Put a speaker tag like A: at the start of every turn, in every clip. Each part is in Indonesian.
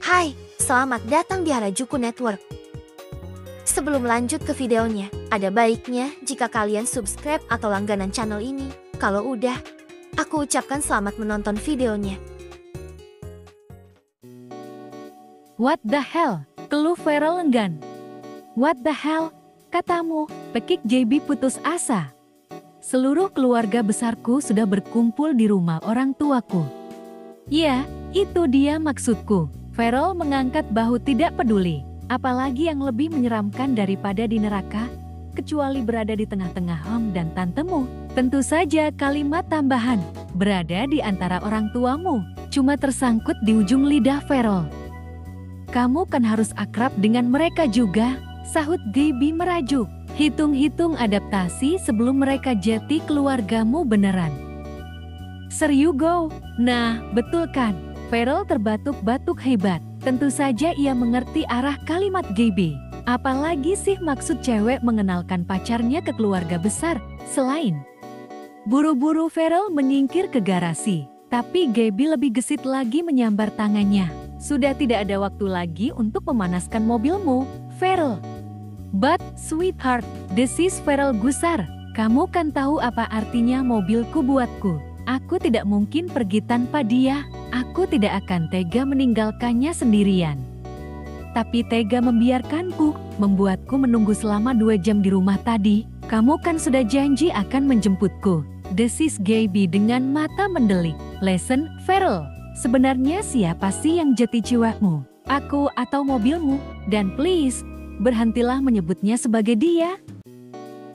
A: Hai, selamat datang di Harajuku Network. Sebelum lanjut ke videonya, ada baiknya jika kalian subscribe atau langganan channel ini. Kalau udah, aku ucapkan selamat menonton videonya.
B: What the hell? Keluh Feral enggan. What the hell? Katamu, pekik JB putus asa. Seluruh keluarga besarku sudah berkumpul di rumah orang tuaku. Ya, itu dia maksudku. Feral mengangkat bahu tidak peduli. Apalagi yang lebih menyeramkan daripada di neraka, kecuali berada di tengah-tengah om dan tantemu. Tentu saja kalimat tambahan, berada di antara orang tuamu, cuma tersangkut di ujung lidah Feral. Kamu kan harus akrab dengan mereka juga, sahut Gaby merajuk. Hitung-hitung adaptasi sebelum mereka jadi keluargamu beneran. Serius go? Nah, betul kan? Feral terbatuk-batuk hebat. Tentu saja ia mengerti arah kalimat Gaby. Apalagi sih maksud cewek mengenalkan pacarnya ke keluarga besar, selain. Buru-buru Feral menyingkir ke garasi. Tapi Gaby lebih gesit lagi menyambar tangannya. Sudah tidak ada waktu lagi untuk memanaskan mobilmu, Feral. But, sweetheart, desis Feral gusar. Kamu kan tahu apa artinya mobilku buatku. Aku tidak mungkin pergi tanpa dia. Aku tidak akan tega meninggalkannya sendirian. Tapi tega membiarkanku, membuatku menunggu selama 2 jam di rumah tadi. Kamu kan sudah janji akan menjemputku. Desis Gaby dengan mata mendelik. Listen, Feral. Sebenarnya siapa sih yang jadi jiwamu? Aku atau mobilmu? Dan please, berhentilah menyebutnya sebagai dia.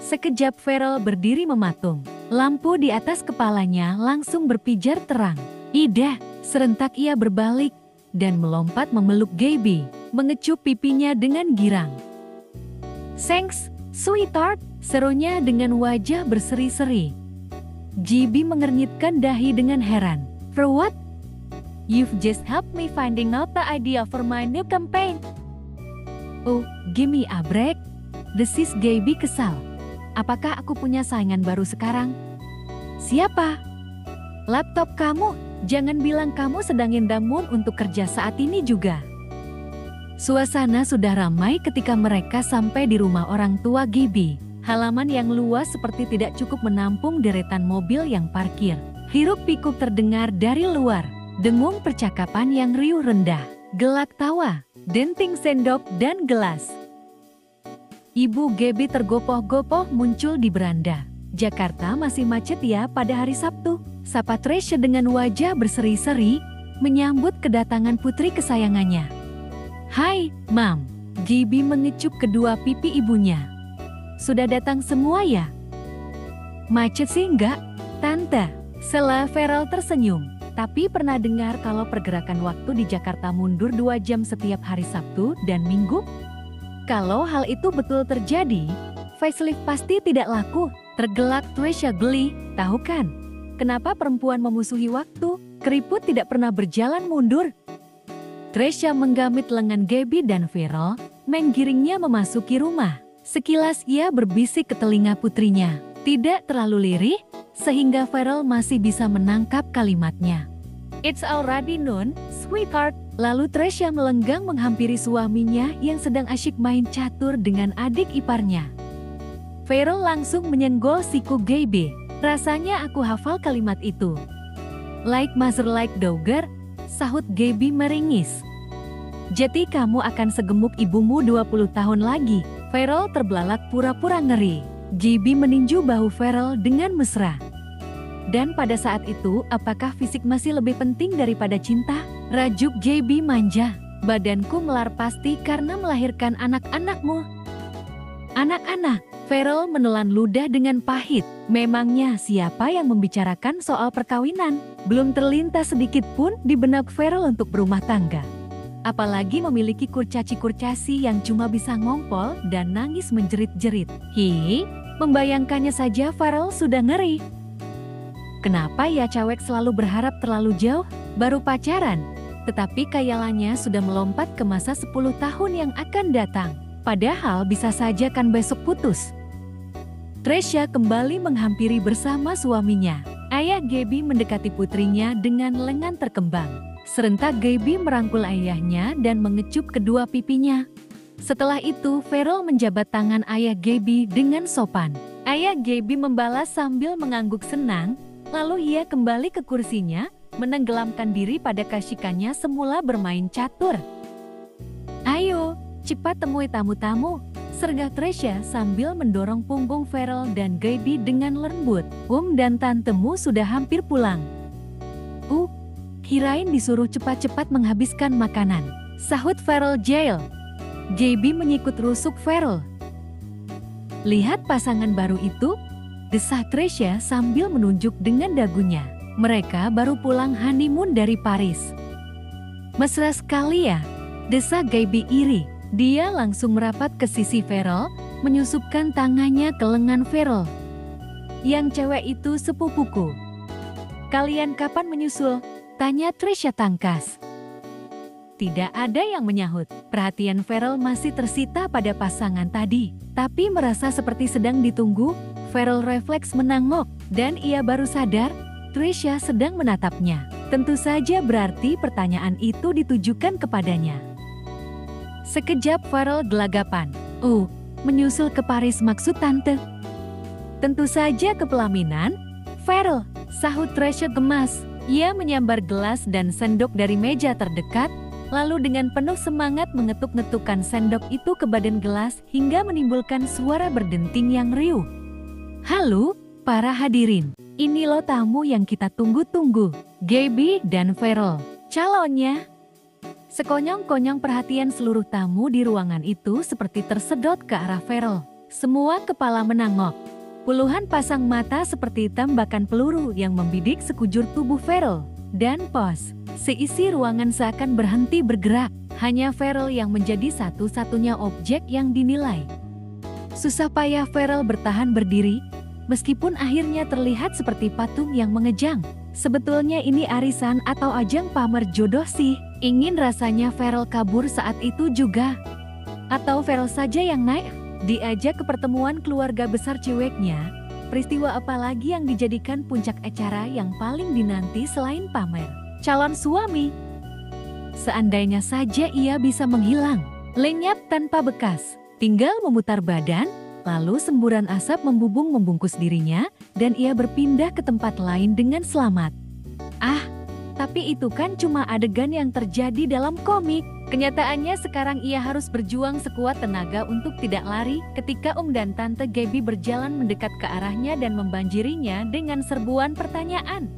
B: Sekejap Feral berdiri mematung. Lampu di atas kepalanya langsung berpijar terang. Ida, serentak ia berbalik dan melompat memeluk Gaby, mengecup pipinya dengan girang. Thanks, sweetheart, serunya dengan wajah berseri-seri. Gaby mengernyitkan dahi dengan heran. For what? You've just helped me finding out the idea for my new campaign. Oh, give me a break. Desis Gaby kesal. Apakah aku punya saingan baru sekarang? Siapa? Laptop kamu. Jangan bilang kamu sedang indamun untuk kerja saat ini juga. Suasana sudah ramai ketika mereka sampai di rumah orang tua Gaby. Halaman yang luas seperti tidak cukup menampung deretan mobil yang parkir. Hiruk-pikuk terdengar dari luar. Dengung percakapan yang riuh rendah. Gelak tawa, denting sendok dan gelas. Ibu Gaby tergopoh-gopoh muncul di beranda. Jakarta masih macet ya pada hari Sabtu. Sapa Tresya dengan wajah berseri-seri, menyambut kedatangan putri kesayangannya. Hai, Mam. Gaby mengecup kedua pipi ibunya. Sudah datang semua ya? Macet sih enggak, Tante. Sela Feral tersenyum. Tapi pernah dengar kalau pergerakan waktu di Jakarta mundur 2 jam setiap hari Sabtu dan Minggu? Kalau hal itu betul terjadi, facelift pasti tidak laku. Tergelak Tresya geli, tahu kan? Kenapa perempuan memusuhi waktu? Keriput tidak pernah berjalan mundur. Tresya menggamit lengan Gaby dan Feral, menggiringnya memasuki rumah. Sekilas ia berbisik ke telinga putrinya. Tidak terlalu lirih, sehingga Feral masih bisa menangkap kalimatnya. It's already noon, sweetheart. Lalu Tresya melenggang menghampiri suaminya yang sedang asyik main catur dengan adik iparnya. Feral langsung menyenggol siku Gaby. Rasanya aku hafal kalimat itu. Like mother like daughter, sahut Gaby meringis. Jadi kamu akan segemuk ibumu 20 tahun lagi. Feral terbelalak pura-pura ngeri. Gaby meninju bahu Feral dengan mesra. Dan pada saat itu, apakah fisik masih lebih penting daripada cinta? Rajuk Gaby manja. Badanku melar pasti karena melahirkan anak-anakmu. Anak-anak. Feral menelan ludah dengan pahit. Memangnya siapa yang membicarakan soal perkawinan? Belum terlintas sedikit pun di benak Feral untuk berumah tangga. Apalagi memiliki kurcaci-kurcasi yang cuma bisa ngompol dan nangis menjerit-jerit. Membayangkannya saja Feral sudah ngeri. Kenapa ya cewek selalu berharap terlalu jauh? Baru pacaran, tetapi khayalannya sudah melompat ke masa 10 tahun yang akan datang. Padahal bisa saja kan besok putus. Tresya kembali menghampiri bersama suaminya. Ayah Gaby mendekati putrinya dengan lengan terkembang. Serentak Gaby merangkul ayahnya dan mengecup kedua pipinya. Setelah itu, Farrell menjabat tangan ayah Gaby dengan sopan. Ayah Gaby membalas sambil mengangguk senang, lalu ia kembali ke kursinya, menenggelamkan diri pada kasihkannya semula bermain catur. "Ayo, cepat temui tamu-tamu," sergah Tresya sambil mendorong punggung Farrell dan Gaby dengan lembut. Dan tantemu sudah hampir pulang." Kirain disuruh cepat-cepat menghabiskan makanan," sahut Farrell Jail. Gaby menyikut rusuk Farrell. "Lihat pasangan baru itu," desah Tresya sambil menunjuk dengan dagunya. "Mereka baru pulang honeymoon dari Paris." "Mesra sekali ya," desah Gaby iri. Dia langsung merapat ke sisi Farrell, menyusupkan tangannya ke lengan Farrell. "Yang cewek itu sepupuku. Kalian kapan menyusul?" tanya Tresya tangkas. Tidak ada yang menyahut. Perhatian Farrell masih tersita pada pasangan tadi. Tapi merasa seperti sedang ditunggu, Farrell refleks menangok. Dan ia baru sadar, Tresya sedang menatapnya. Tentu saja berarti pertanyaan itu ditujukan kepadanya. Sekejap Farrell gelagapan. Menyusul ke Paris maksud tante?" "Tentu saja ke pelaminan, Farrell," sahut Tresya gemas. Ia menyambar gelas dan sendok dari meja terdekat, lalu dengan penuh semangat mengetuk-ngetukkan sendok itu ke badan gelas hingga menimbulkan suara berdenting yang riuh. "Halo, para hadirin. Ini loh tamu yang kita tunggu-tunggu, Gaby dan Farrell, calonnya." Sekonyong-konyong perhatian seluruh tamu di ruangan itu seperti tersedot ke arah Farrell. Semua kepala menangok. Puluhan pasang mata seperti tembakan peluru yang membidik sekujur tubuh Farrell. Dan pos, seisi ruangan seakan berhenti bergerak. Hanya Farrell yang menjadi satu-satunya objek yang dinilai. Susah payah Farrell bertahan berdiri, meskipun akhirnya terlihat seperti patung yang mengejang. Sebetulnya ini arisan atau ajang pamer jodoh sih. Ingin rasanya Farrell kabur saat itu juga. Atau Farrell saja yang naik, diajak ke pertemuan keluarga besar ceweknya. Peristiwa apa lagi yang dijadikan puncak acara yang paling dinanti selain pamer calon suami? Seandainya saja ia bisa menghilang, lenyap tanpa bekas, tinggal memutar badan, lalu semburan asap membubung membungkus dirinya, dan ia berpindah ke tempat lain dengan selamat. Tapi itu kan cuma adegan yang terjadi dalam komik. Kenyataannya sekarang ia harus berjuang sekuat tenaga untuk tidak lari ketika dan Tante Gaby berjalan mendekat ke arahnya dan membanjirinya dengan serbuan pertanyaan.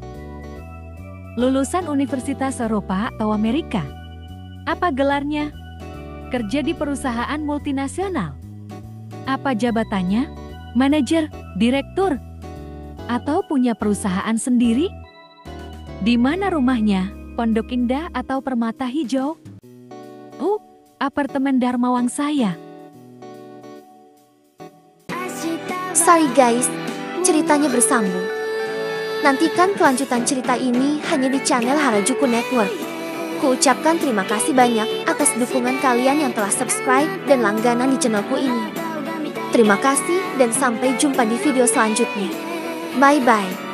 B: Lulusan Universitas Eropa atau Amerika? Apa gelarnya? Kerja di perusahaan multinasional? Apa jabatannya? Manajer? Direktur? Atau punya perusahaan sendiri? Di mana rumahnya? Pondok Indah atau Permata Hijau? Apartemen Dharma Wangsaya.
A: Sorry guys, ceritanya bersambung. Nantikan kelanjutan cerita ini hanya di channel Harajuku Network. Kuucapkan terima kasih banyak atas dukungan kalian yang telah subscribe dan langganan di channelku ini. Terima kasih dan sampai jumpa di video selanjutnya. Bye-bye.